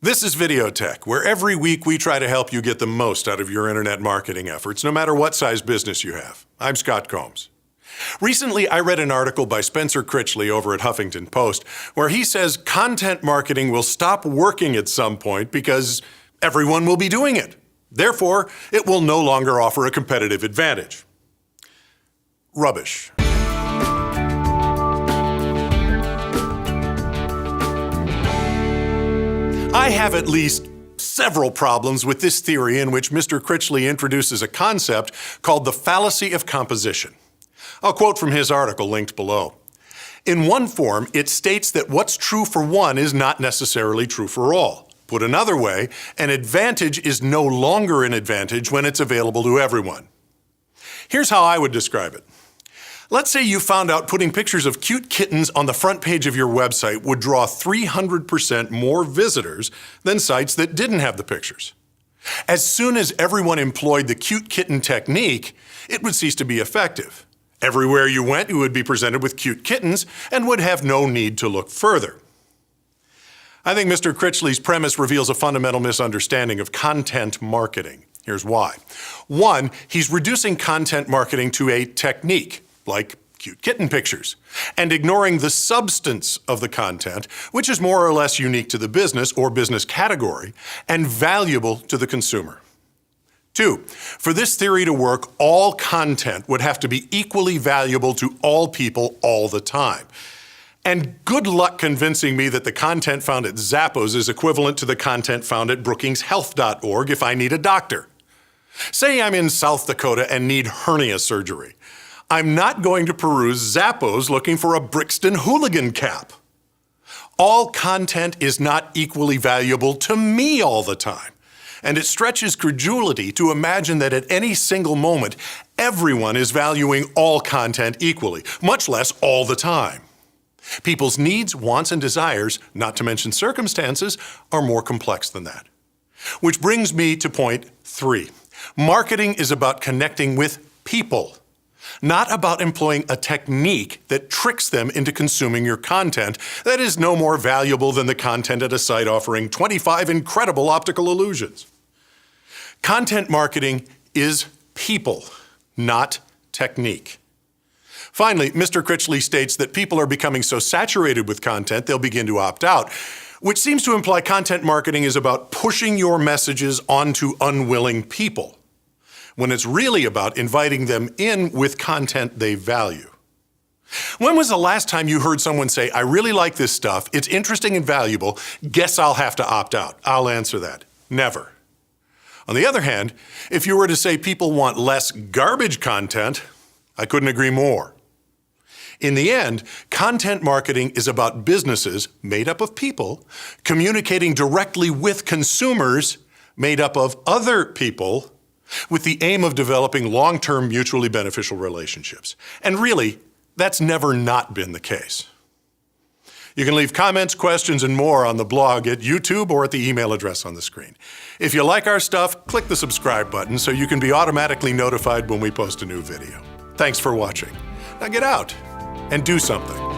This is Vidiotheque, where every week we try to help you get the most out of your internet marketing efforts, no matter what size business you have. I'm Scott Combs. Recently, I read an article by Spencer Critchley over at Huffington Post, where he says content marketing will stop working at some point because everyone will be doing it. Therefore, it will no longer offer a competitive advantage. Rubbish. I have at least several problems with this theory in which Mr. Critchley introduces a concept called the fallacy of composition. I'll quote from his article linked below. In one form, it states that what's true for one is not necessarily true for all. Put another way, an advantage is no longer an advantage when it's available to everyone. Here's how I would describe it. Let's say you found out putting pictures of cute kittens on the front page of your website would draw 300% more visitors than sites that didn't have the pictures. As soon as everyone employed the cute kitten technique, it would cease to be effective. Everywhere you went, you would be presented with cute kittens and would have no need to look further. I think Mr. Critchley's premise reveals a fundamental misunderstanding of content marketing. Here's why. One, he's reducing content marketing to a technique, like cute kitten pictures, and ignoring the substance of the content, which is more or less unique to the business or business category and valuable to the consumer. Two, for this theory to work, all content would have to be equally valuable to all people all the time. And good luck convincing me that the content found at Zappos is equivalent to the content found at brookingshealth.org if I need a doctor. Say I'm in South Dakota and need hernia surgery. I'm not going to peruse Zappos looking for a Brixton hooligan cap. All content is not equally valuable to me all the time, and it stretches credulity to imagine that at any single moment, everyone is valuing all content equally, much less all the time. People's needs, wants, and desires, not to mention circumstances, are more complex than that. Which brings me to point 3. Marketing is about connecting with people, not about employing a technique that tricks them into consuming your content that is no more valuable than the content at a site offering 25 incredible optical illusions. Content marketing is people, not technique. Finally, Mr. Critchley states that people are becoming so saturated with content they'll begin to opt out, which seems to imply content marketing is about pushing your messages onto unwilling people, when it's really about inviting them in with content they value. When was the last time you heard someone say, I really like this stuff, it's interesting and valuable, guess I'll have to opt out? I'll answer that. Never. On the other hand, if you were to say people want less garbage content, I couldn't agree more. In the end, content marketing is about businesses made up of people communicating directly with consumers made up of other people with the aim of developing long-term mutually beneficial relationships. And really, that's never not been the case. You can leave comments, questions, and more on the blog at YouTube or at the email address on the screen. If you like our stuff, click the subscribe button so you can be automatically notified when we post a new video. Thanks for watching. Now get out and do something.